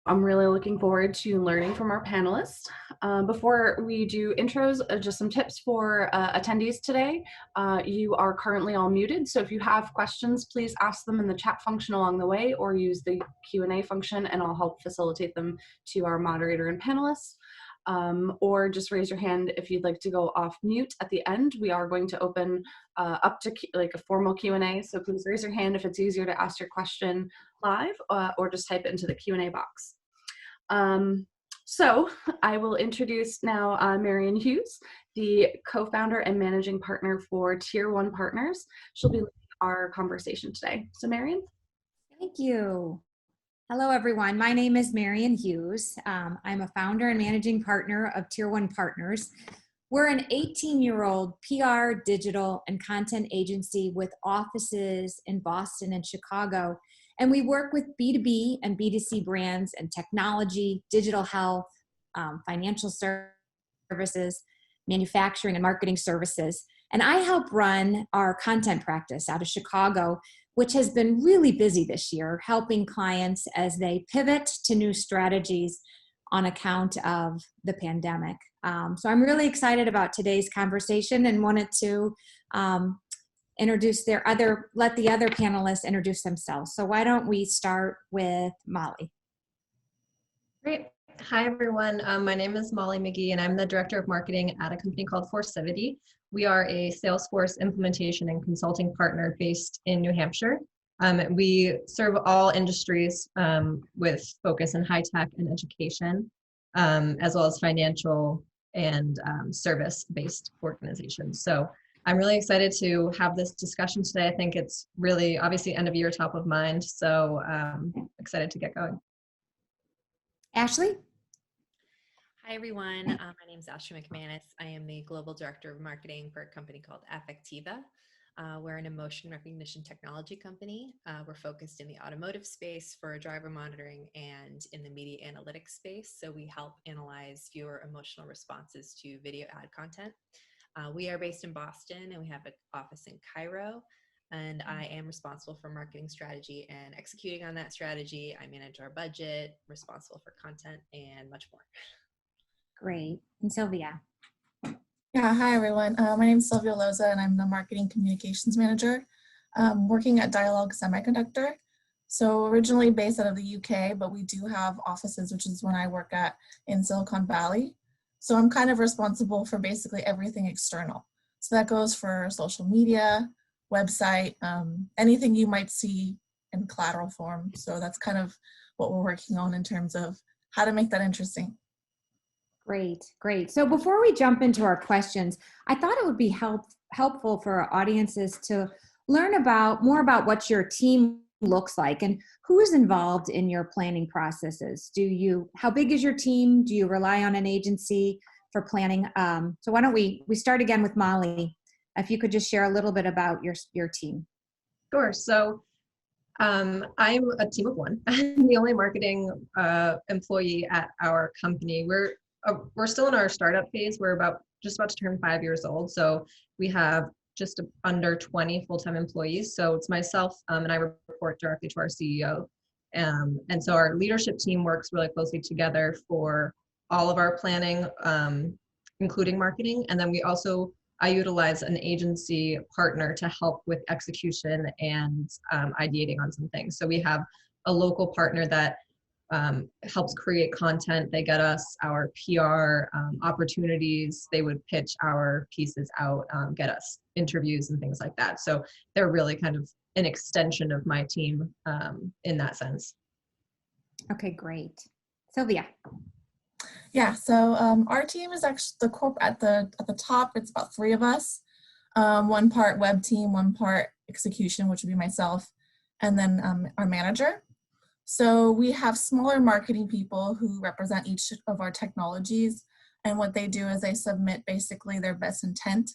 I'm really looking forward to learning from our panelists. Before we do intros, just some tips for attendees today. You are currently all muted, so if you have questions, please ask them in the chat function along the way or use the Q&A function and I'll help facilitate them to our moderator and panelists. Or just raise your hand if you'd like to go off mute at the end. We are going to open up to like a formal Q&A, so please raise your hand if it's easier to ask your question live or just type it into the Q&A box. So I will introduce now Marian Hughes, the co-founder and managing partner for Tier 1 Partners. She'll be leading our conversation today. So Marian. Thank you. Hello, everyone. My name is Marian Hughes. I'm a founder and managing partner of Tier 1 Partners. We're an 18-year-old PR, digital, and content agency with offices in Boston and Chicago. And we work with B2B and B2C brands and technology, digital health, financial services, manufacturing and marketing services. And I help run our content practice out of Chicago, which has been really busy this year, helping clients as they pivot to new strategies on account of the pandemic. So I'm really excited about today's conversation and wanted to let the other panelists introduce themselves. So why don't we start with Molly? Great. Hi, everyone. My name is Molly McGee, and I'm the Director of Marketing at a company called Forsivity. We are a Salesforce implementation and consulting partner based in New Hampshire. We serve all industries with focus in high tech and education, as well as financial and service-based organizations. So I'm really excited to have this discussion today. I think it's really obviously end of year top of mind. So excited to get going. Ashley? Hi, everyone. My name is Ashley McManus. I am the Global Director of Marketing for a company called Affectiva. We're an emotion recognition technology company. We're focused in the automotive space for driver monitoring and in the media analytics space. So we help analyze viewer emotional responses to video ad content. We are based in Boston and we have an office in Cairo. And I am responsible for marketing strategy and executing on that strategy. I manage our budget, responsible for content, and much more. Great. And Sylvia? Yeah, hi everyone. My name is Sylvia Loza and I'm the Marketing Communications Manager working at Dialogue Semiconductor. So originally based out of the UK, but we do have offices, which is when I work at in Silicon Valley. So I'm kind of responsible for basically everything external. So that goes for social media, website, anything you might see in collateral form. So that's kind of what we're working on in terms of how to make that interesting. Great, great. So before we jump into our questions, I thought it would be helpful for our audiences to learn more about what your team looks like and who is involved in your planning processes. How big is your team? Do you rely on an agency for planning? So why don't we start again with Molly. If you could just share a little bit about your team. Sure. So I'm a team of one. I'm the only marketing employee at our company. We're still in our startup phase. We're just about to turn 5 years old. So we have just under 20 full-time employees. So it's myself and I report directly to our CEO. And so our leadership team works really closely together for all of our planning, including marketing. And then I utilize an agency partner to help with execution and ideating on some things. So we have a local partner that helps create content. They get us our PR opportunities. They would pitch our pieces out, get us interviews and things like that. So they're really kind of an extension of my team in that sense. Okay, great. Sylvia. Yeah, so our team is actually at the top. It's about 3 of us. One part web team, one part execution, which would be myself, and then our manager. So we have smaller marketing people who represent each of our technologies. And what they do is they submit basically their best intent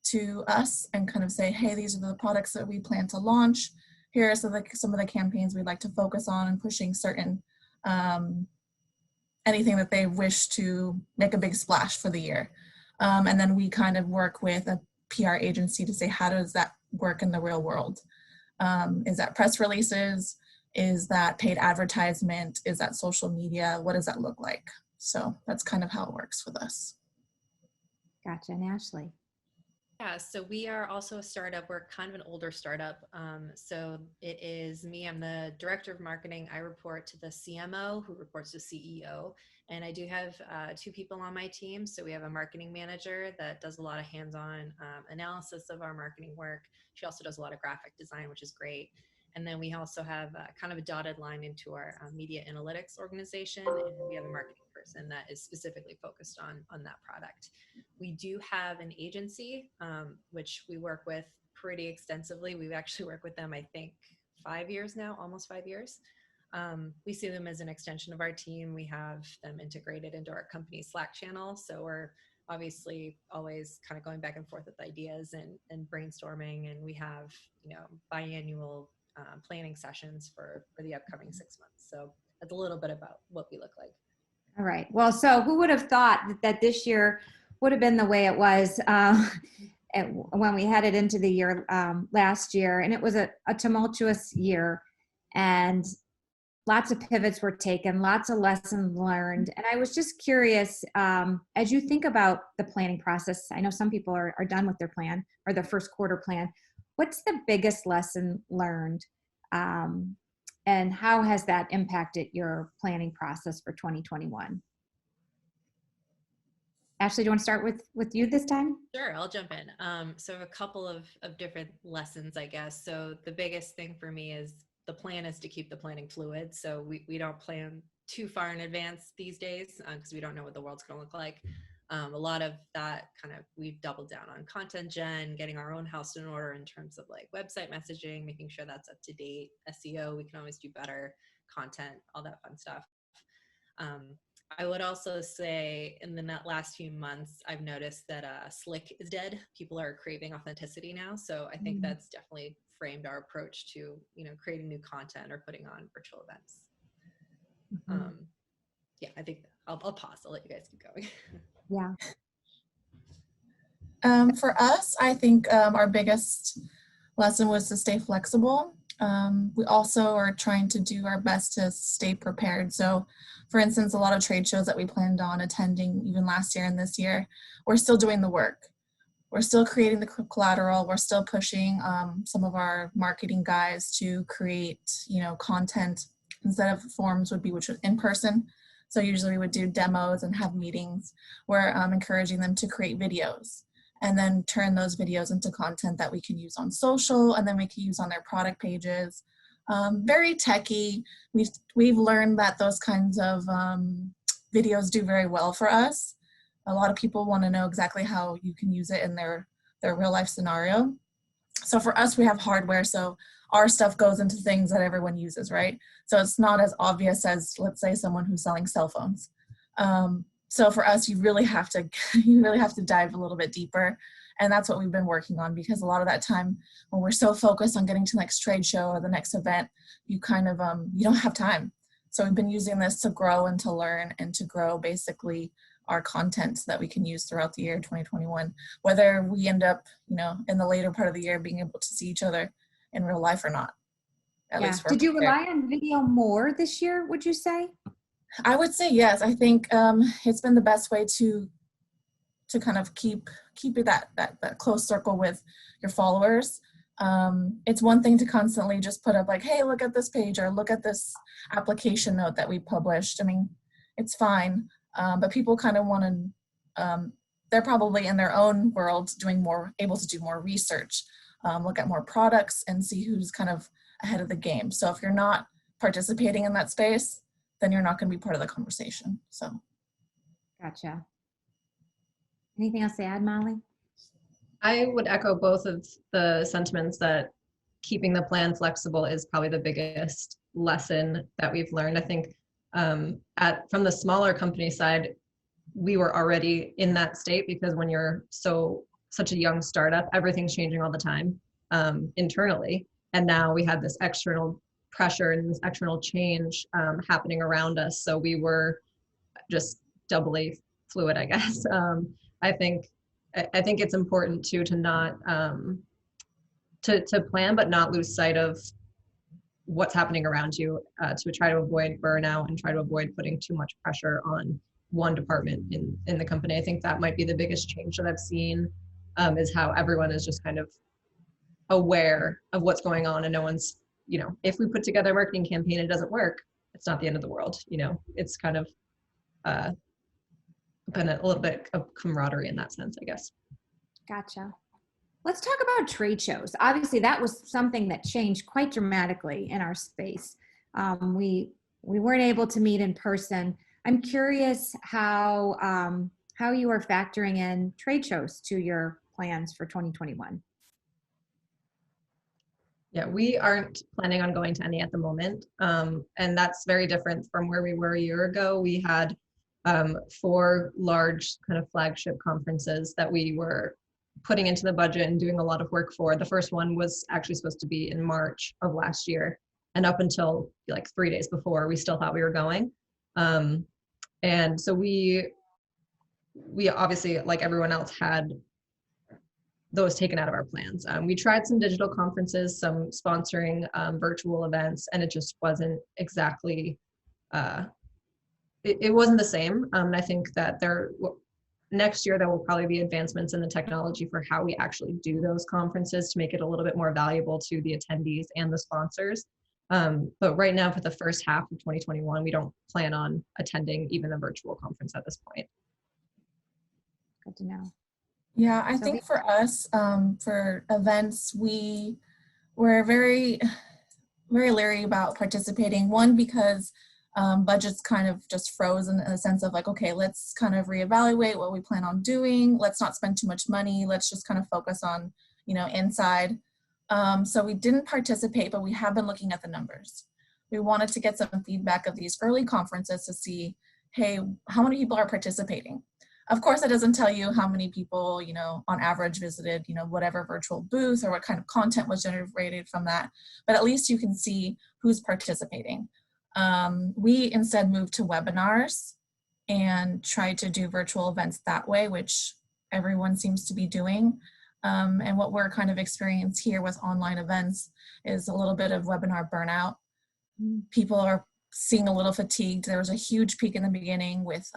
to us and kind of say, hey, these are the products that we plan to launch. Here are some of the campaigns we'd like to focus on and pushing certain, anything that they wish to make a big splash for the year. And then we kind of work with a PR agency to say, how does that work in the real world? Is that press releases? Is that paid advertisement? Is that social media? What does that look like? So that's kind of how it works with us. Gotcha. And Ashley? Yeah, so we are also a startup. We're kind of an older startup. So it is me. I'm the director of marketing. I report to the CMO, who reports to CEO. And I do have 2 people on my team. So we have a marketing manager that does a lot of hands-on analysis of our marketing work. She also does a lot of graphic design, which is great. And then we also have kind of a dotted line into our media analytics organization, and we have a marketing person that is specifically focused on that product. We do have an agency, which we work with pretty extensively. We've actually worked with them, I think, 5 years now, almost 5 years. We see them as an extension of our team. We have them integrated into our company Slack channel. So we're obviously always kind of going back and forth with ideas and brainstorming. And we have, biannual planning sessions for the upcoming 6 months. So that's a little bit about what we look like. All right. Well, so who would have thought that this year would have been the way it was when we headed into the year last year? And it was a tumultuous year, and lots of pivots were taken, lots of lessons learned. And I was just curious, as you think about the planning process, I know some people are done with their plan or their first quarter plan. What's the biggest lesson learned? And how has that impacted your planning process for 2021? Ashley, do you want to start with you this time? Sure, I'll jump in. So a couple of different lessons, I guess. So the biggest thing for me is the plan is to keep the planning fluid. So we don't plan too far in advance these days because we don't know what the world's going to look like. A lot of that we've doubled down on content gen, getting our own house in order in terms of like website messaging, making sure that's up to date, SEO, we can always do better, content, all that fun stuff. I would also say in the last few months, I've noticed that slick is dead. People are craving authenticity now. So I think that's definitely framed our approach to, creating new content or putting on virtual events. Yeah, I think I'll pause. I'll let you guys keep going. Yeah. For us, I think our biggest lesson was to stay flexible. We also are trying to do our best to stay prepared. So, for instance, a lot of trade shows that we planned on attending even last year and this year, we're still doing the work. We're still creating the collateral. We're still pushing some of our marketing guys to create, content instead of forms which was in person. So usually we would do demos and have meetings. We're encouraging them to create videos and then turn those videos into content that we can use on social and then we can use on their product pages. Very techy. We've learned that those kinds of videos do very well for us. A lot of people want to know exactly how you can use it in their real life scenario. So for us, we have hardware, so our stuff goes into things that everyone uses, right? So it's not as obvious as, let's say, someone who's selling cell phones. So for us, you really have to dive a little bit deeper. And that's what we've been working on, because a lot of that time when we're so focused on getting to the next trade show or the next event, you kind of, you don't have time. So we've been using this to grow and to learn and to grow basically our content that we can use throughout the year 2021, whether we end up, in the later part of the year being able to see each other in real life or not. At least Did you rely on video more this year, would you say? I would say yes. I think it's been the best way to kind of keep that close circle with your followers. It's one thing to constantly just put up like, hey, look at this page or look at this application note that we published. I mean, it's fine. But people kind of want to, they're probably in their own world able to do more research, look at more products and see who's kind of ahead of the game. So if you're not participating in that space, then you're not going to be part of the conversation. So. Gotcha. Anything else to add, Molly? I would echo both of the sentiments that keeping the plan flexible is probably the biggest lesson that we've learned. I think from the smaller company side, we were already in that state because when you're such a young startup, everything's changing all the time internally. And now we had this external pressure and this external change happening around us. So we were just doubly fluid, I guess. I think it's important too to not to plan, but not lose sight of what's happening around you to try to avoid burnout and try to avoid putting too much pressure on one department in the company. I think that might be the biggest change that I've seen, is how everyone is just kind of aware of what's going on, and no one's, if we put together a marketing campaign and it doesn't work, it's not the end of the world. It's kind of been a little bit of camaraderie in that sense, I guess. Gotcha. Let's talk about trade shows. Obviously, that was something that changed quite dramatically in our space. We weren't able to meet in person. I'm curious how you are factoring in trade shows to your plans for 2021. Yeah, we aren't planning on going to any at the moment. And that's very different from where we were a year ago. We had 4 large kind of flagship conferences that we were putting into the budget and doing a lot of work for. The first one was actually supposed to be in March of last year. And up until like 3 days before, we still thought we were going. And so we obviously, like everyone else, had those taken out of our plans. We tried some digital conferences, some sponsoring virtual events, and it just wasn't exactly, it wasn't the same. And I think that next year there will probably be advancements in the technology for how we actually do those conferences to make it a little bit more valuable to the attendees and the sponsors. But right now, for the first half of 2021, we don't plan on attending even a virtual conference at this point. Good to know. Yeah, I think for us, for events, we're very, very leery about participating. One, because budgets kind of just froze in a sense of like, okay, let's kind of reevaluate what we plan on doing. Let's not spend too much money. Let's just kind of focus on, inside. So we didn't participate, but we have been looking at the numbers. We wanted to get some feedback of these early conferences to see, hey, how many people are participating? Of course, it doesn't tell you how many people, on average visited, whatever virtual booth or what kind of content was generated from that, but at least you can see who's participating. We instead moved to webinars and tried to do virtual events that way, which everyone seems to be doing. And what we're kind of experiencing here with online events is a little bit of webinar burnout. People are seeing a little fatigued. There was a huge peak in the beginning with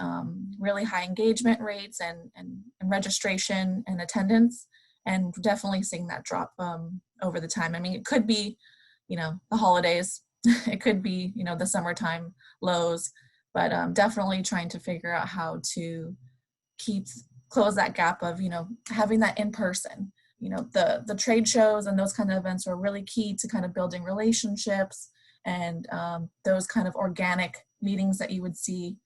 really high engagement rates and registration and attendance, and definitely seeing that drop over the time. I mean, it could be, the holidays, it could be, the summertime lows, but definitely trying to figure out how to close that gap of, having that in person. The trade shows and those kind of events are really key to kind of building relationships and those kind of organic meetings that you would see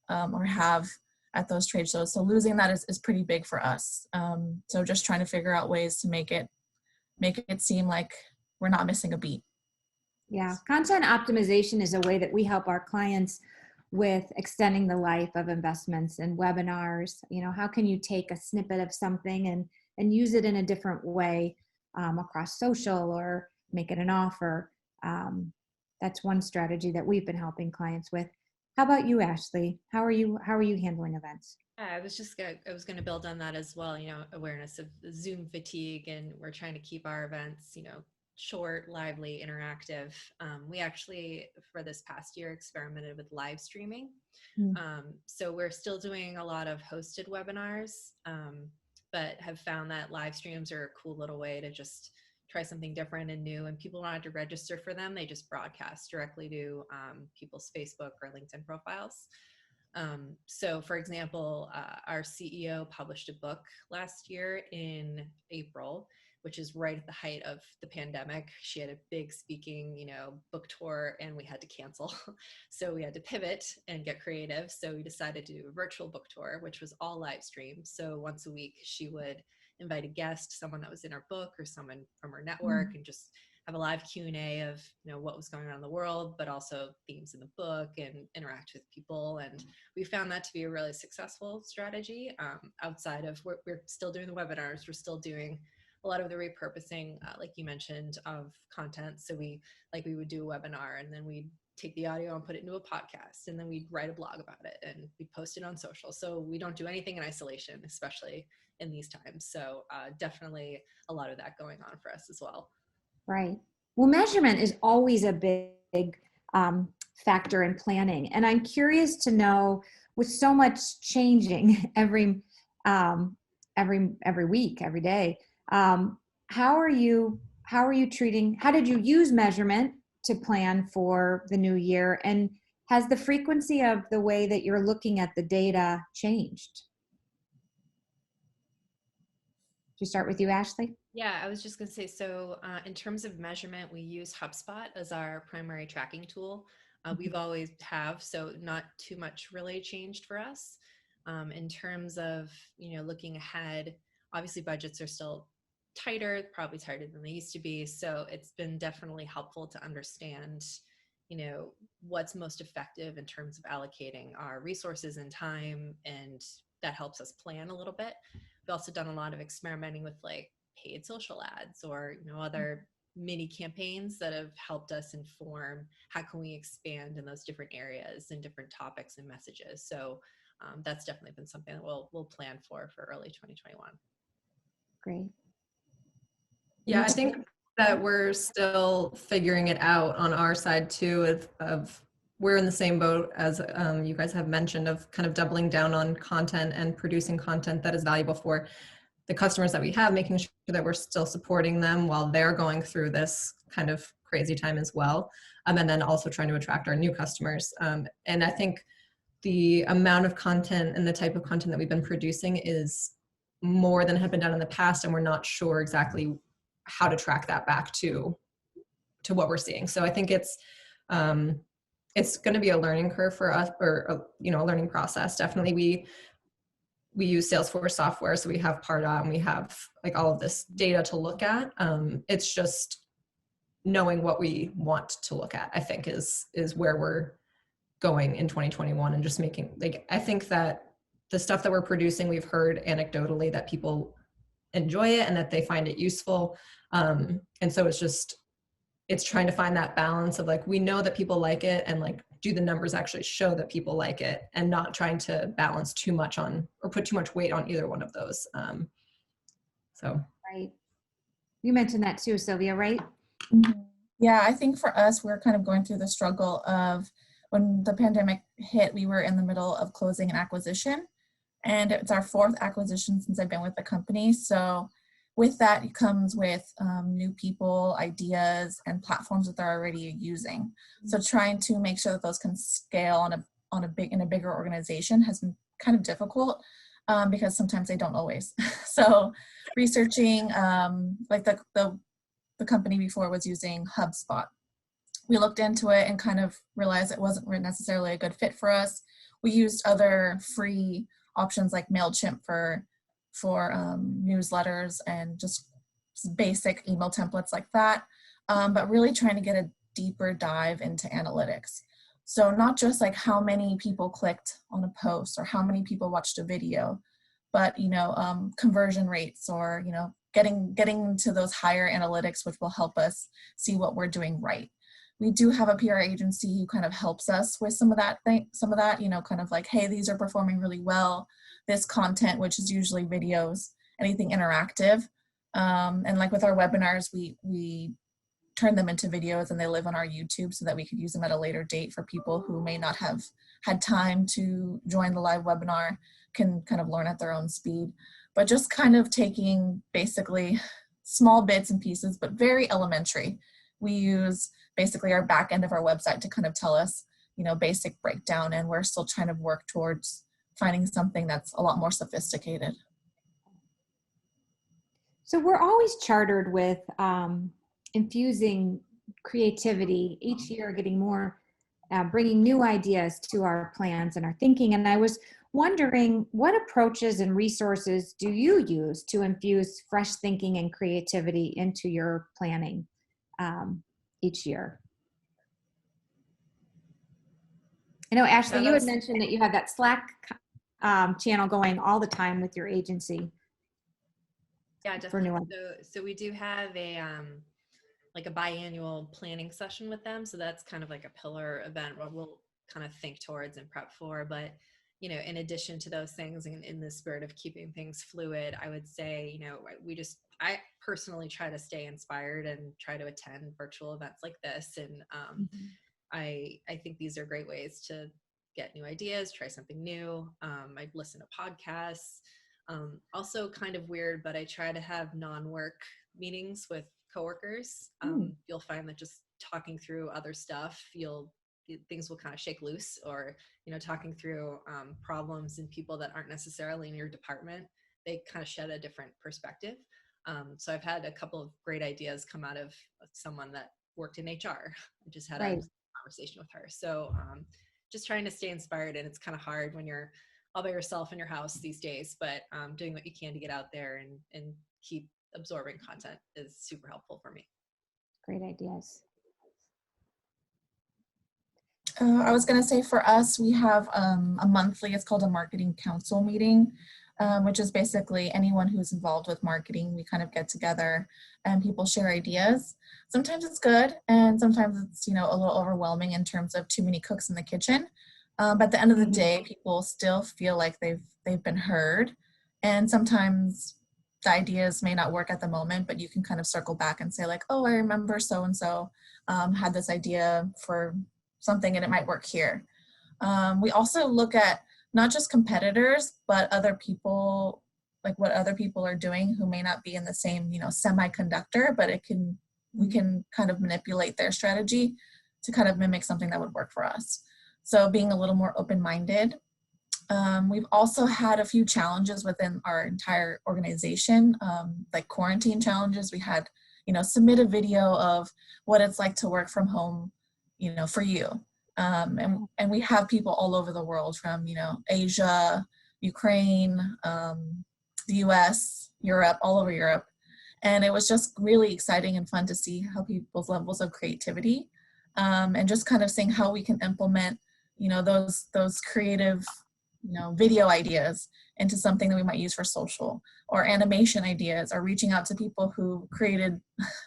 or have at those trade shows. So losing that is pretty big for us. So just trying to figure out ways to make it seem like we're not missing a beat. Yeah, content optimization is a way that we help our clients with extending the life of investments and webinars. How can you take a snippet of something and use it in a different way across social or make it an offer? That's one strategy that we've been helping clients with. How about you, Ashley? How are you handling events? I was going to build on that as well. Awareness of Zoom fatigue, and we're trying to keep our events, short, lively, interactive. We actually, for this past year, experimented with live streaming. So we're still doing a lot of hosted webinars, but have found that live streams are a cool little way to just try something different and new, and people don't have to register for them. They just broadcast directly to people's Facebook or LinkedIn profiles. So for example, our CEO published a book last year in April, which is right at the height of the pandemic. She had a big speaking, book tour, and we had to cancel. So we had to pivot and get creative. So we decided to do a virtual book tour, which was all live streamed. So once a week, she would invite a guest, someone that was in her book or someone from her network, and just have a live Q&A of what was going on in the world, but also themes in the book, and interact with people. And we found that to be a really successful strategy. Outside of, we're still doing the webinars, we're still doing a lot of the repurposing, like you mentioned, of content. So we would do a webinar, and then we'd take the audio and put it into a podcast, and then we'd write a blog about it, and we'd post it on social. So we don't do anything in isolation, especially in these times. So definitely a lot of that going on for us as well. Right. Well, measurement is always a big factor in planning. And I'm curious to know, with so much changing every week, every day, how are you treating, how did you use measurement to plan for the new year? And has the frequency of the way that you're looking at the data changed? Should we start with you, Ashley? Yeah, I was just going to say, so in terms of measurement, we use HubSpot as our primary tracking tool. We've always have, so not too much really changed for us. In terms of, looking ahead, obviously budgets are still tighter, probably tighter than they used to be. So it's been definitely helpful to understand, what's most effective in terms of allocating our resources and time, and that helps us plan a little bit. We've also done a lot of experimenting with like paid social ads or other mini campaigns that have helped us inform how can we expand in those different areas and different topics and messages. So that's definitely been something that we'll plan for early 2021. Great. Yeah, I think that we're still figuring it out on our side too, of we're in the same boat as you guys have mentioned, of kind of doubling down on content and producing content that is valuable for the customers that we have, making sure that we're still supporting them while they're going through this kind of crazy time as well. And then also trying to attract our new customers. And I think the amount of content and the type of content that we've been producing is more than had been done in the past, and we're not sure exactly how to track that back to what we're seeing. So I think it's going to be a learning curve for us, or a learning process. Definitely, we use Salesforce software, so we have Pardot and we have like all of this data to look at. It's just knowing what we want to look at, I think, is where we're going in 2021, and just making, like, I think that the stuff that we're producing, we've heard anecdotally that people enjoy it and that they find it useful. And so it's trying to find that balance of like, we know that people like it, and like, do the numbers actually show that people like it, and not trying to balance too much on, or put too much weight on either one of those. So. Right. You mentioned that too, Sylvia, right? Mhm. Yeah, I think for us, we're kind of going through the struggle of, when the pandemic hit, we were in the middle of closing an acquisition, and it's our fourth acquisition since I've been with the company. So with that, it comes with new people, ideas, and platforms that they're already using. So trying to make sure that those can scale in a bigger organization has been kind of difficult, because sometimes they don't always. So researching, like the company before was using HubSpot. We looked into it and kind of realized it wasn't necessarily a good fit for us. We used other free options like MailChimp for newsletters and just basic email templates like that, but really trying to get a deeper dive into analytics. So not just like how many people clicked on a post or how many people watched a video, but conversion rates, or getting to those higher analytics, which will help us see what we're doing right. We do have a PR agency who kind of helps us with some of that, kind of like, hey, these are performing really well. This content, which is usually videos, anything interactive. And like with our webinars, we turn them into videos, and they live on our YouTube so that we could use them at a later date for people who may not have had time to join the live webinar, can kind of learn at their own speed. But just kind of taking basically small bits and pieces, but very elementary. We use basically our back end of our website to kind of tell us, basic breakdown, and we're still trying to work towards finding something that's a lot more sophisticated. So we're always chartered with infusing creativity each year, getting more, bringing new ideas to our plans and our thinking. And I was wondering, what approaches and resources do you use to infuse fresh thinking and creativity into your planning each year? I know, Ashley, you had mentioned that you have that Slack channel going all the time with your agency. Yeah, definitely. So we do have a like a biannual planning session with them. So that's kind of like a pillar event where we'll kind of think towards and prep for. But in addition to those things, in the spirit of keeping things fluid, I would say, I personally try to stay inspired and try to attend virtual events like this. And I think these are great ways to get new ideas, try something new. I listen to podcasts. Also kind of weird, but I try to have non-work meetings with coworkers. You'll find that just talking through other stuff, things will kind of shake loose, or, talking through problems and people that aren't necessarily in your department, they kind of shed a different perspective. So I've had a couple of great ideas come out of someone that worked in HR. I just had a conversation with her. So just trying to stay inspired, and it's kind of hard when you're all by yourself in your house these days, but doing what you can to get out there and keep absorbing content is super helpful for me. Great ideas. I was going to say for us, we have a monthly, it's called a marketing council meeting, which is basically anyone who's involved with marketing. We kind of get together and people share ideas. Sometimes it's good, and sometimes it's, a little overwhelming in terms of too many cooks in the kitchen. But at the end of the day, people still feel like they've been heard. And sometimes the ideas may not work at the moment, but you can kind of circle back and say like, oh, I remember so-and-so had this idea for something and it might work here. We also look at not just competitors, but other people, like what other people are doing who may not be in the same, semiconductor, but we can kind of manipulate their strategy to kind of mimic something that would work for us. So being a little more open-minded. We've also had a few challenges within our entire organization, like quarantine challenges. We had, submit a video of what it's like to work from home, for you. And we have people all over the world from, Asia, Ukraine, the US, Europe, all over Europe. And it was just really exciting and fun to see how people's levels of creativity and just kind of seeing how we can implement, those creative, video ideas into something that we might use for social, or animation ideas, or reaching out to people who created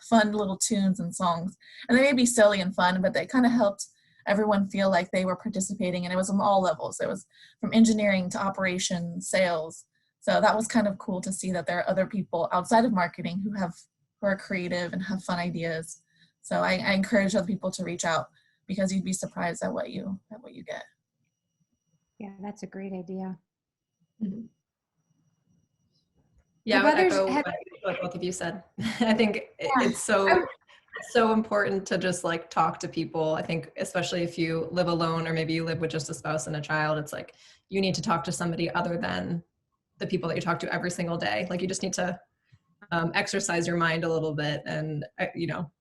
fun little tunes and songs. And they may be silly and fun, but they kind of helped everyone feel like they were participating, and it was on all levels. It was from engineering to operations, sales. So that was kind of cool to see that there are other people outside of marketing who are creative and have fun ideas. So I encourage other people to reach out, because you'd be surprised at what you get. Yeah, that's a great idea. Mm-hmm. Yeah, I would echo what both of you said. I think it's so important to just like talk to people. I think especially if you live alone, or maybe you live with just a spouse and a child, it's like you need to talk to somebody other than the people that you talk to every single day. Like you just need to exercise your mind a little bit and,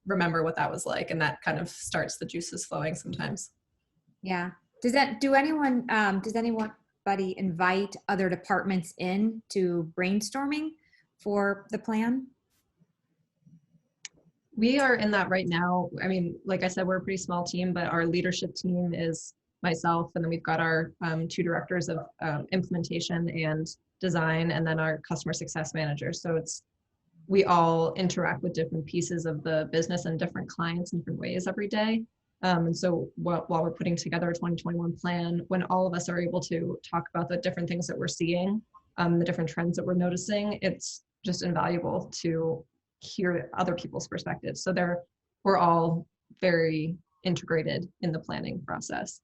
remember what that was like. And that kind of starts the juices flowing sometimes. Yeah. Does anybody invite other departments in to brainstorming for the plan? We are in that right now. I mean, like I said, we're a pretty small team, but our leadership team is myself, and then we've got our two directors of implementation and design, and then our customer success manager. So we all interact with different pieces of the business and different clients in different ways every day. And so while we're putting together a 2021 plan, when all of us are able to talk about the different things that we're seeing, the different trends that we're noticing, it's just invaluable to hear other people's perspectives. So we're all very integrated in the planning process.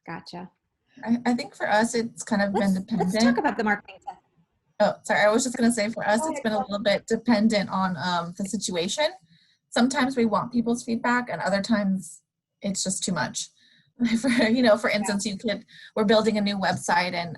Gotcha. I think for us, it's kind of been dependent. Let's talk about the marketing stuff. Oh, sorry. I was just going to say for us, it's been a little bit dependent on the situation. Sometimes we want people's feedback, and other times it's just too much. For instance, we're building a new website and,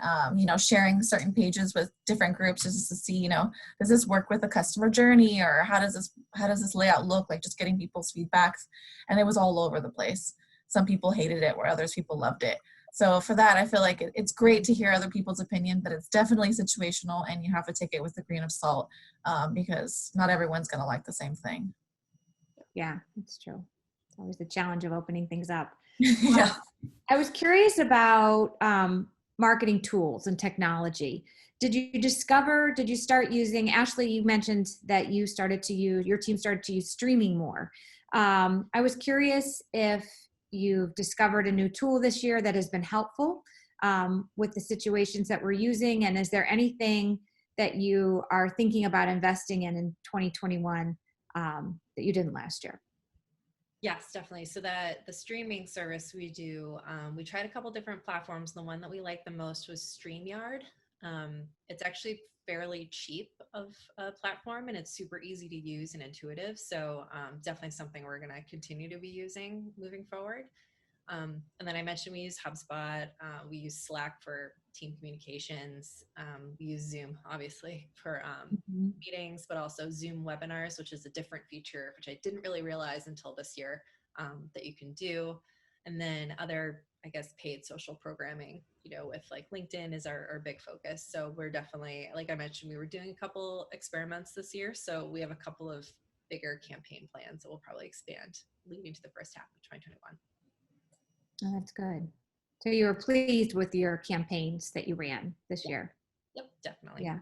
sharing certain pages with different groups just to see, does this work with the customer journey, or how does this layout look like, just getting people's feedbacks. And it was all over the place. Some people hated it where others people loved it. So for that, I feel like it's great to hear other people's opinion, but it's definitely situational, and you have to take it with a grain of salt because not everyone's going to like the same thing. Yeah, that's true. It's always the challenge of opening things up. Yeah. I was curious about marketing tools and technology. Did you start using, Ashley, you mentioned that your team started to use streaming more. I was curious if you've discovered a new tool this year that has been helpful with the situations that we're using, and is there anything that you are thinking about investing in 2021 that you didn't last year? Yes, definitely. So that the streaming service we do, we tried a couple different platforms. The one that we liked the most was StreamYard. It's actually fairly cheap of a platform, and it's super easy to use and intuitive. So definitely something we're going to continue to be using moving forward. And then I mentioned we use HubSpot. We use Slack for team communications. We use Zoom, obviously, for meetings, but also Zoom webinars, which is a different feature, which I didn't really realize until this year that you can do. And then other, I guess, paid social programming, with like LinkedIn is our big focus. So we're definitely, like I mentioned, we were doing a couple experiments this year. So we have a couple of bigger campaign plans that will probably expand leading to the first half of 2021. Oh, that's good. So you were pleased with your campaigns that you ran this year? Yep, definitely. Yeah.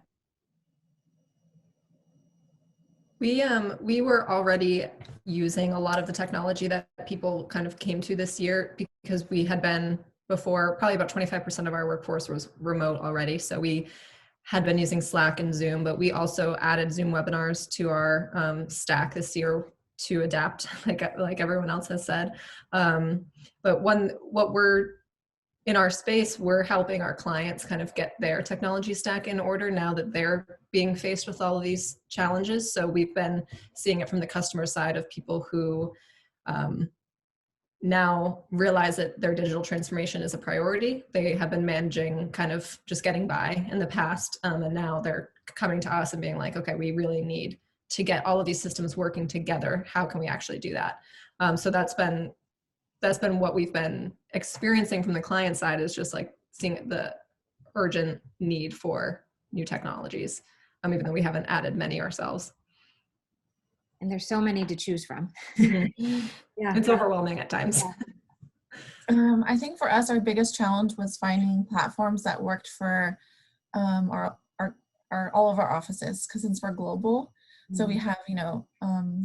We were already using a lot of the technology that people kind of came to this year, because we had been before, probably about 25% of our workforce was remote already. So we had been using Slack and Zoom, but we also added Zoom webinars to our stack this year to adapt, like everyone else has said. But what we're in our space, we're helping our clients kind of get their technology stack in order now that they're being faced with all of these challenges. So we've been seeing it from the customer side of people who now realize that their digital transformation is a priority. They have been managing kind of just getting by in the past, and now they're coming to us and being like, okay, we really need to get all of these systems working together. How can we actually do that? So that's been what we've been experiencing from the client side, is just like seeing the urgent need for new technologies, even though we haven't added many ourselves. And there's so many to choose from. Yeah. It's overwhelming at times. Yeah. I think for us, our biggest challenge was finding platforms that worked for our all of our offices, because since we're global, so we have,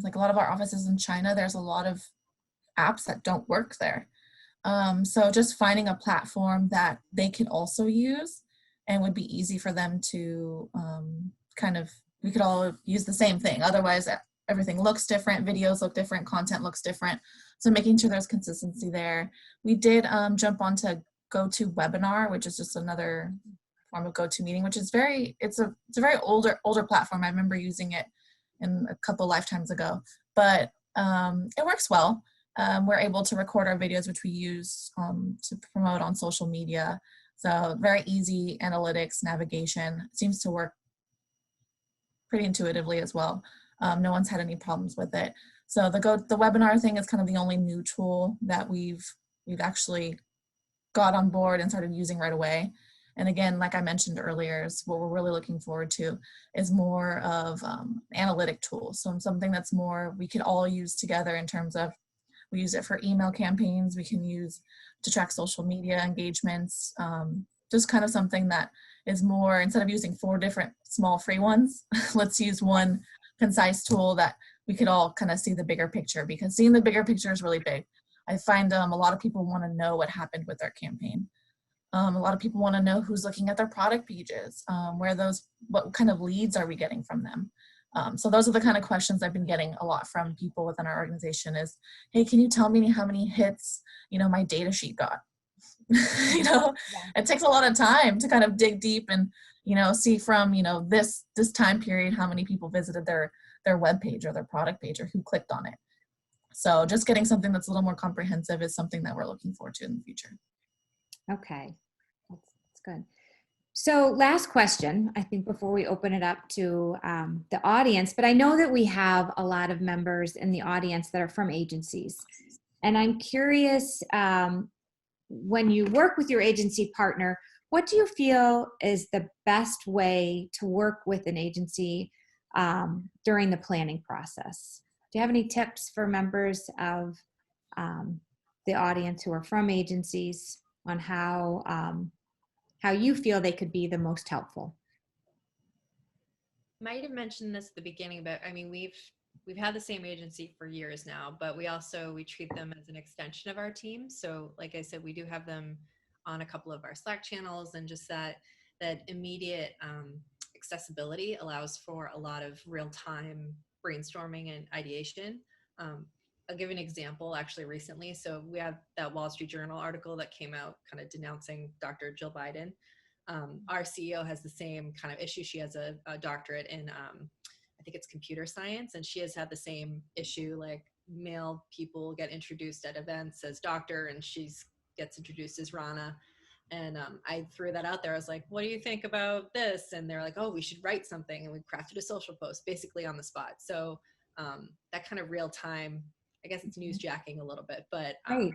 like a lot of our offices in China, there's a lot of apps that don't work there. So just finding a platform that they can also use and would be easy for them to we could all use the same thing. Otherwise, everything looks different, videos look different, content looks different. So making sure there's consistency there. We did jump onto GoToWebinar, which is just another form of GoToMeeting, which is it's a very older platform. I remember using it in a couple lifetimes ago, but it works well. We're able to record our videos, which we use to promote on social media. So very easy analytics, navigation. It seems to work pretty intuitively as well. No one's had any problems with it. So the webinar thing is kind of the only new tool that we've actually got on board and started using right away. And again, like I mentioned earlier, is what we're really looking forward to is more of analytic tools. So something that's more we could all use together in terms of, we use it for email campaigns, we can use to track social media engagements, just kind of something that is more, instead of using 4 different small free ones, let's use one concise tool that we could all kind of see the bigger picture, because seeing the bigger picture is really big. I find a lot of people want to know what happened with their campaign. A lot of people want to know who's looking at their product pages, what kind of leads are we getting from them? So those are the kind of questions I've been getting a lot from people within our organization is, hey, can you tell me how many hits, my data sheet got? It takes a lot of time to kind of dig deep and, see from, this time period, how many people visited their web page or their product page or who clicked on it. So just getting something that's a little more comprehensive is something that we're looking forward to in the future. Okay, that's good. So last question, I think, before we open it up to the audience, but I know that we have a lot of members in the audience that are from agencies. And I'm curious, when you work with your agency partner, what do you feel is the best way to work with an agency during the planning process? Do you have any tips for members of the audience who are from agencies on how you feel they could be the most helpful? Might have mentioned this at the beginning, but I mean, we've had the same agency for years now, but we treat them as an extension of our team. So like I said, we do have them on a couple of our Slack channels, and just that immediate accessibility allows for a lot of real-time brainstorming and ideation. I'll give an example actually recently. So we have that Wall Street Journal article that came out kind of denouncing Dr. Jill Biden. Our CEO has the same kind of issue. She has a doctorate in, I think it's computer science, and she has had the same issue, like male people get introduced at events as doctor, and she's gets introduced as Rana. And I threw that out there. I was like, what do you think about this? And they're like, oh, we should write something. And we crafted a social post basically on the spot. So that kind of real time, I guess it's newsjacking a little bit, but Right.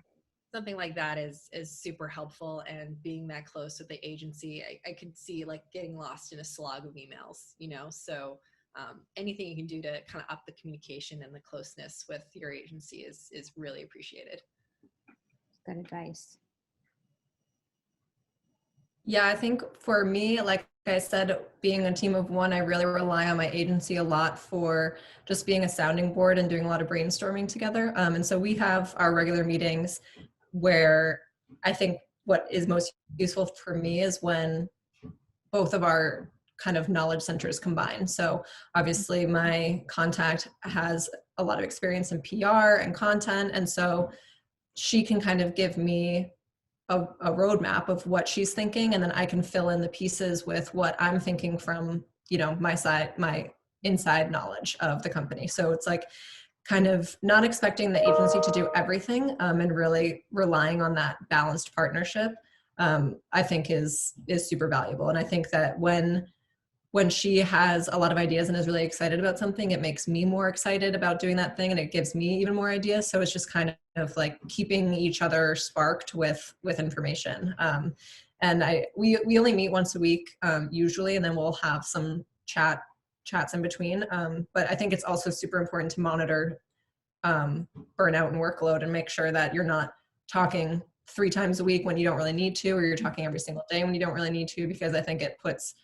something like that is super helpful. And being that close with the agency, I could see like getting lost in a slog of emails, you know? So anything you can do to kind of up the communication and the closeness with your agency is really appreciated. Good advice. Yeah, I think for me, like I said, being a team of one, I really rely on my agency a lot for just being a sounding board and doing a lot of brainstorming together. And so we have our regular meetings where I think what is most useful for me is when both of our kind of knowledge centers combine. So obviously my contact has a lot of experience in PR and content. And so she can kind of give me a roadmap of what she's thinking, and then I can fill in the pieces with what I'm thinking from, you know, my side, my inside knowledge of the company. So it's like kind of not expecting the agency to do everything, and really relying on that balanced partnership, I think is super valuable. And I think that when she has a lot of ideas and is really excited about something, it makes me more excited about doing that thing, and it gives me even more ideas. So it's just kind of like keeping each other sparked with information. And we only meet once a week usually, and then we'll have some chats in between. But I think it's also super important to monitor burnout and workload and make sure that you're not talking 3 times a week when you don't really need to, or you're talking every single day when you don't really need to, because I think it puts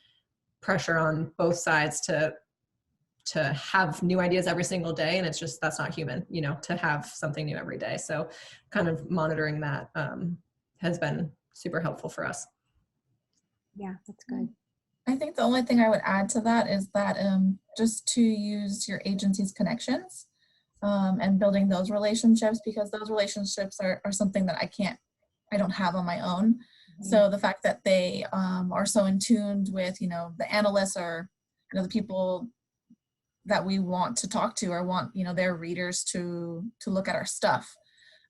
pressure on both sides to have new ideas every single day, and it's just, that's not human, you know, to have something new every day. So kind of monitoring that has been super helpful for us. Yeah, that's good. I think the only thing I would add to that is that just to use your agency's connections and building those relationships, because those relationships are something that I don't have on my own. So the fact that they are so in tune with, you know, the analysts or, you know, the people that we want to talk to or want, you know, their readers to look at our stuff.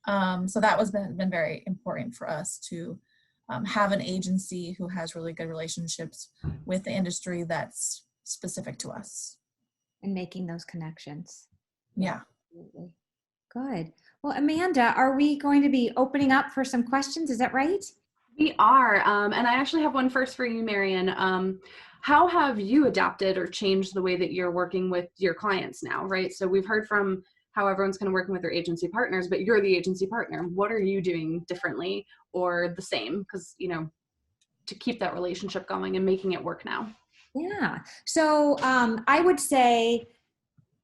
So that was been very important for us to have an agency who has really good relationships with the industry that's specific to us. And making those connections. Yeah. Absolutely. Good. Well, Amanda, are we going to be opening up for some questions? Is that right? We are, and I actually have one first for you, Marion. How have you adapted or changed the way that you're working with your clients now, right? So we've heard from how everyone's kind of working with their agency partners, but you're the agency partner. What are you doing differently or the same? Because, you know, to keep that relationship going and making it work now. Yeah. So I would say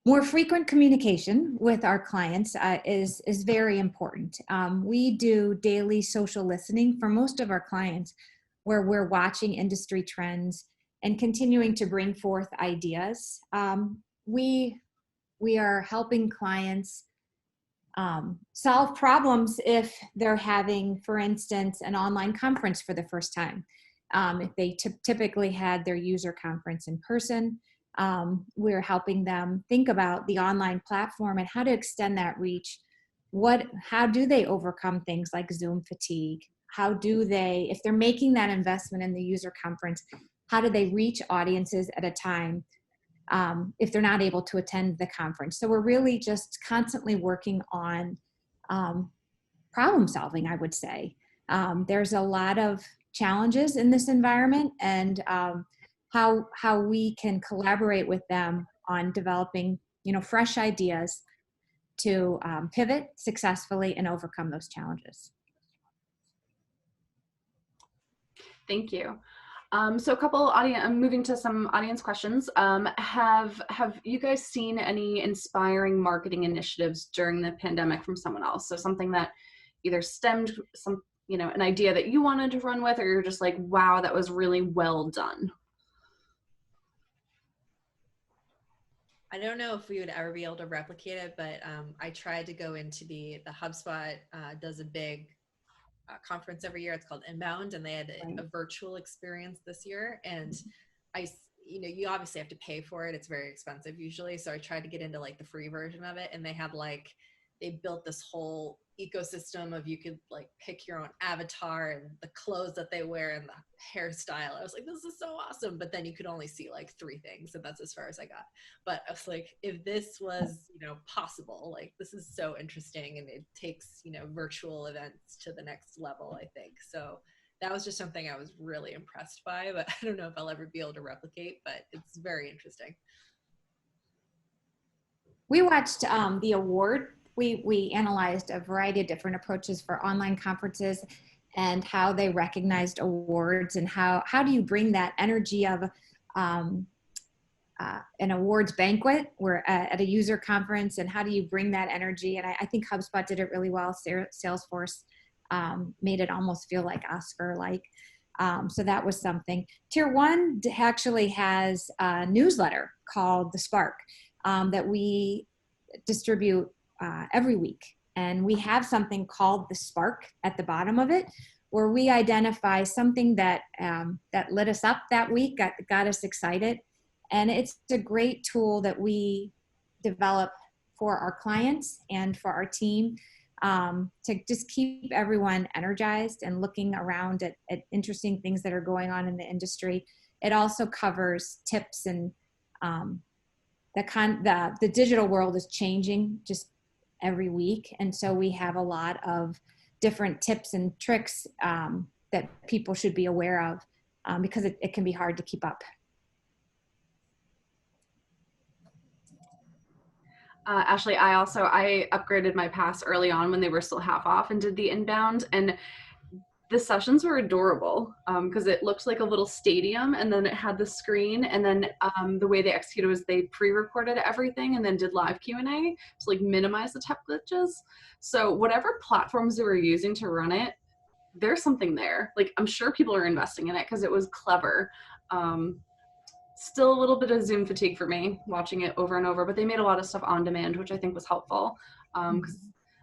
more frequent communication with our clients is very important. We do daily social listening for most of our clients, where we're watching industry trends and continuing to bring forth ideas. We are helping clients solve problems if they're having, for instance, an online conference for the first time. If they typically had their user conference in person, we're helping them think about the online platform and how to extend that reach. How do they overcome things like Zoom fatigue? How do they, if they're making that investment in the user conference, how do they reach audiences at a time if they're not able to attend the conference? So we're really just constantly working on problem solving, I would say. There's a lot of challenges in this environment, and how we can collaborate with them on developing, you know, fresh ideas to pivot successfully and overcome those challenges. Thank you. So a couple audience, I'm moving to some audience questions. Have you guys seen any inspiring marketing initiatives during the pandemic from someone else? So something that either stemmed some, you know, an idea that you wanted to run with, or you're just like, wow, that was really well done. I don't know if we would ever be able to replicate it, but I tried to go into the HubSpot does a big conference every year. It's called Inbound, and they had a virtual experience this year. And you obviously have to pay for it. It's very expensive usually. So I tried to get into like the free version of it, and they built this whole ecosystem of you could like pick your own avatar and the clothes that they wear and the hairstyle. I was like, this is so awesome. But then you could only see like 3 things, and that's as far as I got. But I was like, if this was, possible, like this is so interesting, and it takes, virtual events to the next level, I think. So that was just something I was really impressed by, but I don't know if I'll ever be able to replicate, but it's very interesting. We watched the award. We analyzed a variety of different approaches for online conferences and how they recognized awards, and how do you bring that energy of an awards banquet where at a user conference, and how do you bring that energy? And I think HubSpot did it really well. Salesforce made it almost feel like Oscar-like. So that was something. Tier 1 actually has a newsletter called The Spark that we distribute every week. And we have something called The Spark at the bottom of it, where we identify something that that lit us up that week, got us excited. And it's a great tool that we develop for our clients and for our team to just keep everyone energized and looking around at interesting things that are going on in the industry. It also covers tips, and the digital world is changing just every week. And so we have a lot of different tips and tricks that people should be aware of because it can be hard to keep up. Ashley, I upgraded my pass early on when they were still half off and did the inbound, and the sessions were adorable because it looked like a little stadium, and then it had the screen, and then the way they executed was they pre-recorded everything and then did live Q&A to like minimize the tech glitches. So whatever platforms they were using to run it, there's something there. Like, I'm sure people are investing in it because it was clever. Still a little bit of Zoom fatigue for me watching it over and over, but they made a lot of stuff on demand, which I think was helpful because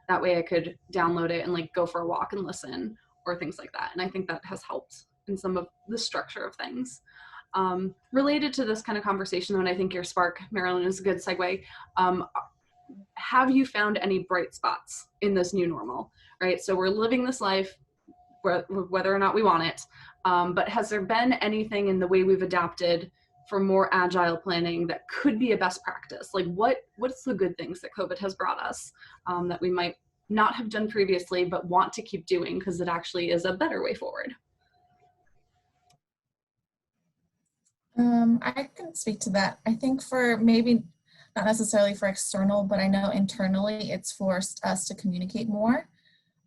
that way I could download it and like go for a walk and listen or things like that. And I think that has helped in some of the structure of things. Related to this kind of conversation, though, and I think your Spark, Marilyn, is a good segue. Have you found any bright spots in this new normal, right? So we're living this life whether or not we want it, but has there been anything in the way we've adapted for more agile planning that could be a best practice? Like what's the good things that COVID has brought us that we might not have done previously, but want to keep doing because it actually is a better way forward? I can speak to that. I think for maybe not necessarily for external, but I know internally it's forced us to communicate more,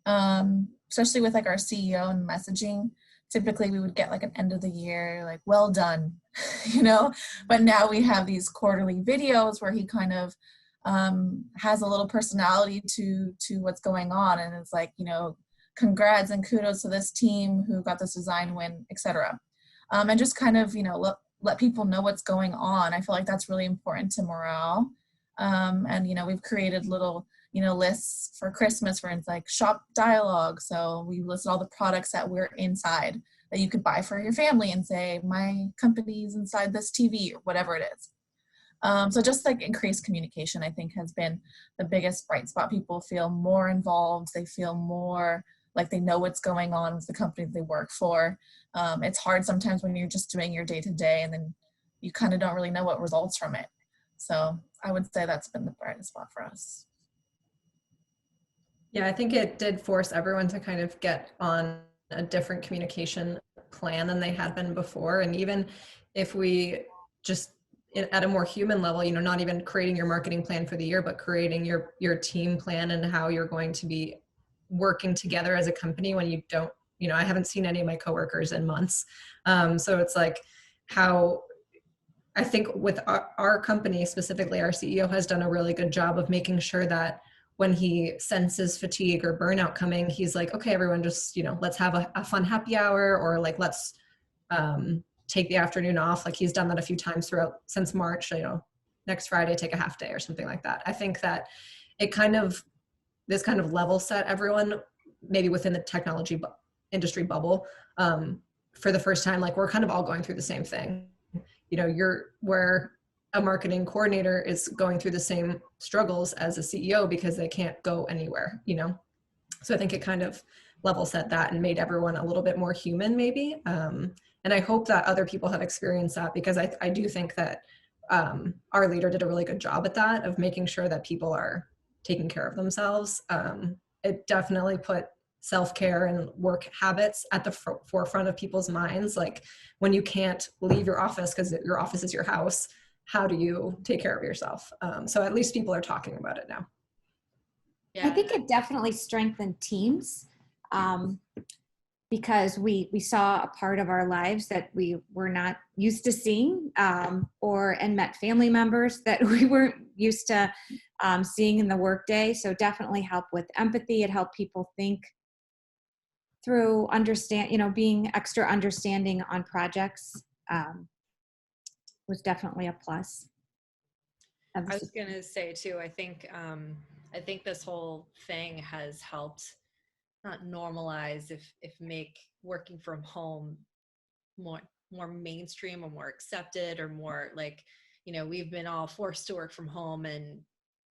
especially with like our CEO and messaging. Typically we would get like an end of the year, like, well done, but now we have these quarterly videos where he kind of has a little personality to what's going on. And it's like, congrats and kudos to this team who got this design win, etc. And just kind of, let people know what's going on. I feel like that's really important to morale. And, we've created little, lists for Christmas, for instance, like shop dialogue. So we listed all the products that we're inside that you could buy for your family and say, my company's inside this TV or whatever it is. So just like increased communication, I think has been the biggest bright spot. People feel more involved. They feel more like they know what's going on with the company that they work for. It's hard sometimes when you're just doing your day-to-day and then you kind of don't really know what results from it. So I would say that's been the brightest spot for us. Yeah, I think it did force everyone to kind of get on a different communication plan than they had been before. And even if we just at a more human level, not even creating your marketing plan for the year, but creating your team plan and how you're going to be working together as a company when you don't, I haven't seen any of my coworkers in months. So it's like how I think with our company specifically, our CEO has done a really good job of making sure that when he senses fatigue or burnout coming, he's like, okay, everyone just, let's have a fun happy hour, or like, let's take the afternoon off. Like he's done that a few times since March, next Friday take a half day or something like that. I think that this kind of level set everyone, maybe within the technology industry bubble, for the first time, like we're kind of all going through the same thing. You know, where a marketing coordinator is going through the same struggles as a CEO because they can't go anywhere, you know? So I think it kind of level set that and made everyone a little bit more human maybe. And I hope that other people have experienced that, because I do think that our leader did a really good job at that, of making sure that people are taking care of themselves. It definitely put self-care and work habits at the forefront of people's minds. Like when you can't leave your office because your office is your house, how do you take care of yourself? So at least people are talking about it now. I think it definitely strengthened teams, because we saw a part of our lives that we were not used to seeing, and met family members that we weren't used to seeing in the workday. So definitely helped with empathy. It helped people think through, being extra understanding on projects was definitely a plus. I was going to say too, I think this whole thing has helped not normalize, if make working from home more mainstream or more accepted, or more like, you know, we've been all forced to work from home and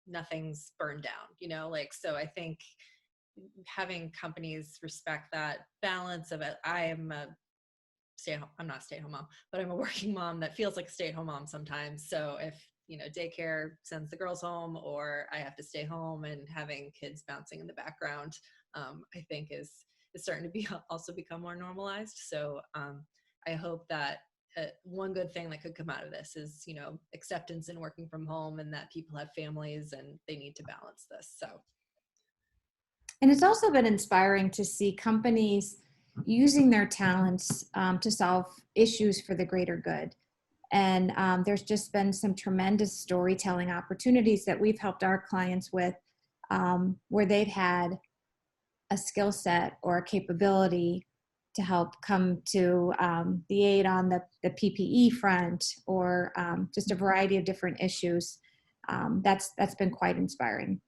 nothing's burned down, you know, like, so I think having companies respect that balance of it. I'm not a stay-at-home mom, but I'm a working mom that feels like a stay-at-home mom sometimes. So if, you know, daycare sends the girls home, or I have to stay home, and having kids bouncing in the background, I think is starting to also become more normalized. So I hope that one good thing that could come out of this is, you know, acceptance in working from home, and that people have families and they need to balance this. So. And it's also been inspiring to see companies using their talents to solve issues for the greater good. And there's just been some tremendous storytelling opportunities that we've helped our clients with, where they've had a skill set or a capability to help come to the aid on the PPE front, or just a variety of different issues. That's been quite inspiring.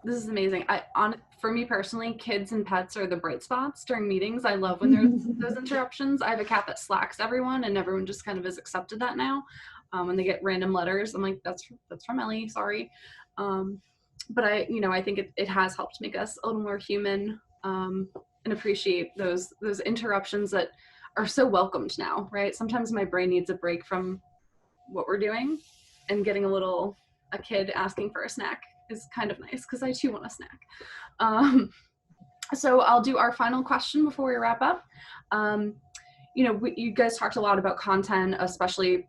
This is amazing. For me personally, kids and pets are the bright spots during meetings. I love when there's those interruptions. I have a cat that slacks everyone, and everyone just kind of has accepted that now. When they get random letters, I'm like, that's from Ellie, sorry. But I think it has helped make us a little more human, and appreciate those interruptions that are so welcomed now, right? Sometimes my brain needs a break from what we're doing, and getting a kid asking for a snack is kind of nice, because I too want a snack. So I'll do our final question before we wrap up. You guys talked a lot about content, especially,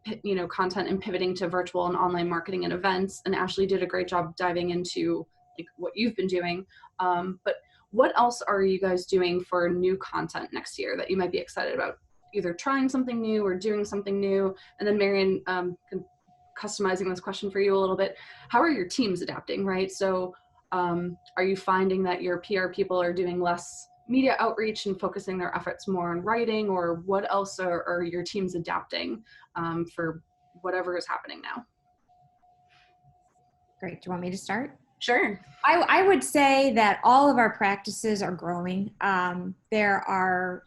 content and pivoting to virtual and online marketing and events. And Ashley did a great job diving into like what you've been doing. But what else are you guys doing for new content next year that you might be excited about? Either trying something new or doing something new. And then Marian, customizing this question for you a little bit. How are your teams adapting, right? So are you finding that your PR people are doing less media outreach and focusing their efforts more on writing, or what else are your teams adapting for whatever is happening now? Great. Do you want me to start? Sure. I would say that all of our practices are growing. There are,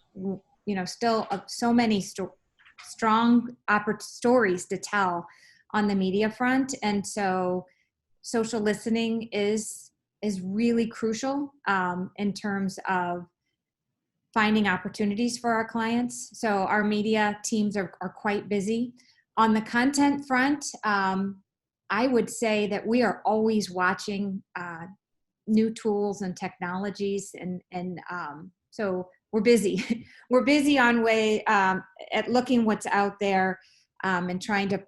still so many strong stories to tell on the media front. And so social listening is really crucial in terms of finding opportunities for our clients. So our media teams are quite busy. On the content front, I would say that we are always watching new tools and technologies, and so we're busy. We're busy at looking what's out there, and trying to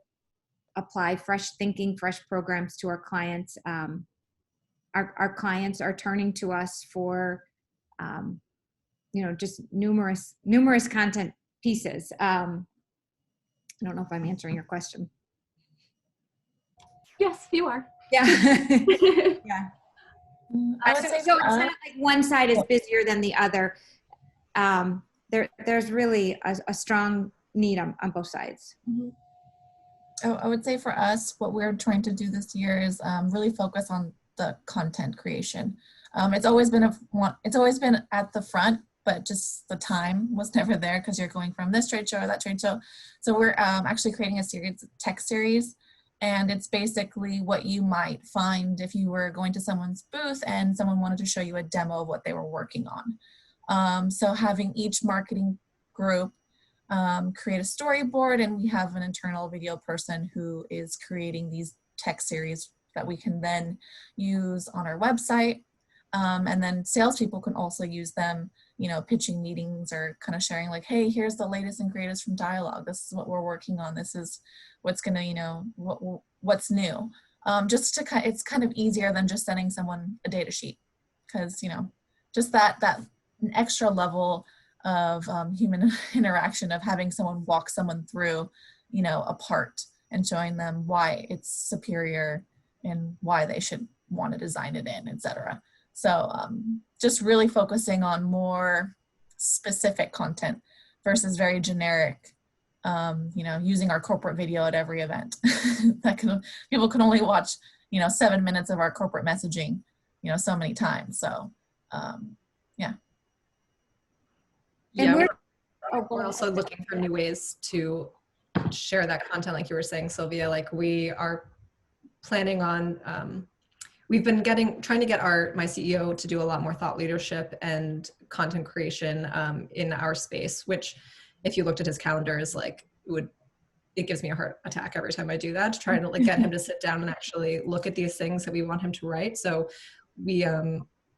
apply fresh thinking, fresh programs to our clients. Our clients are turning to us for, just numerous content pieces. I don't know if I'm answering your question. Yes, you are. Yeah. Yeah. I would say so it's not like one side is busier than the other. there's really a strong need on both sides. Mhm. I would say for us, what we're trying to do this year is really focus on the content creation. It's always been at the front, but just the time was never there because you're going from this trade show or that trade show. So we're actually creating a tech series, and it's basically what you might find if you were going to someone's booth and someone wanted to show you a demo of what they were working on. So having each marketing group create a storyboard, and we have an internal video person who is creating these tech series that we can then use on our website. And then salespeople can also use them, pitching meetings or kind of sharing like, hey, here's the latest and greatest from Dialogue. This is what we're working on. This is what's gonna, what's new. It's kind of easier than just sending someone a data sheet, because, just that an extra level of human interaction, of having someone walk someone through, a part and showing them why it's superior and why they should want to design it in, etc. So just really focusing on more specific content versus very generic, using our corporate video at every event. People can only watch, 7 minutes of our corporate messaging, so many times. So yeah. Yeah, And we're also looking for new ways to share that content, like you were saying, Sylvia. Like we are planning on, we've been trying to get my CEO to do a lot more thought leadership and content creation in our space, which if you looked at his calendar is like, it gives me a heart attack every time I do that, to try to like get him to sit down and actually look at these things that we want him to write. So we,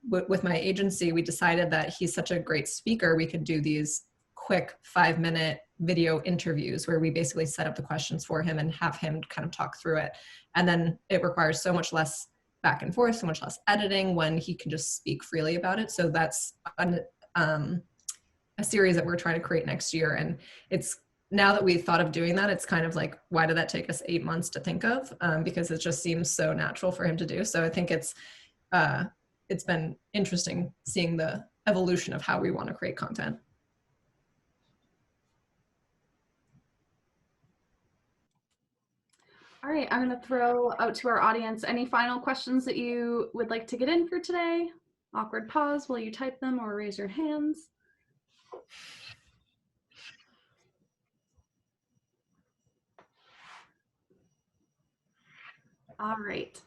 with my agency, we decided that he's such a great speaker, we could do these quick 5-minute video interviews where we basically set up the questions for him and have him kind of talk through it. And then it requires so much less back and forth, so much less editing when he can just speak freely about it. So that's a series that we're trying to create next year. And it's, now that we've thought of doing that, it's kind of like, why did that take us 8 months to think of? Because it just seems so natural for him to do. So I think it's been interesting seeing the evolution of how we want to create content. All right, I'm going to throw out to our audience any final questions that you would like to get in for today. Awkward pause while you type them or raise your hands. All right.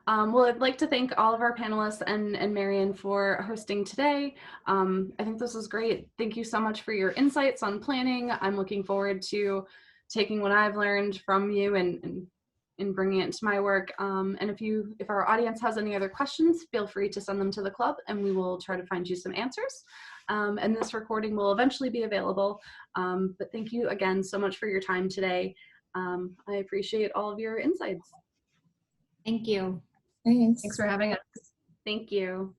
Well, I'd like to thank all of our panelists and Marion for hosting today. I think this was great. Thank you so much for your insights on planning. I'm looking forward to taking what I've learned from you and bringing it into my work. And if our audience has any other questions, feel free to send them to the club and we will try to find you some answers. And this recording will eventually be available. But thank you again so much for your time today. I appreciate all of your insights. Thank you. Thanks. Thanks for having us. Thank you.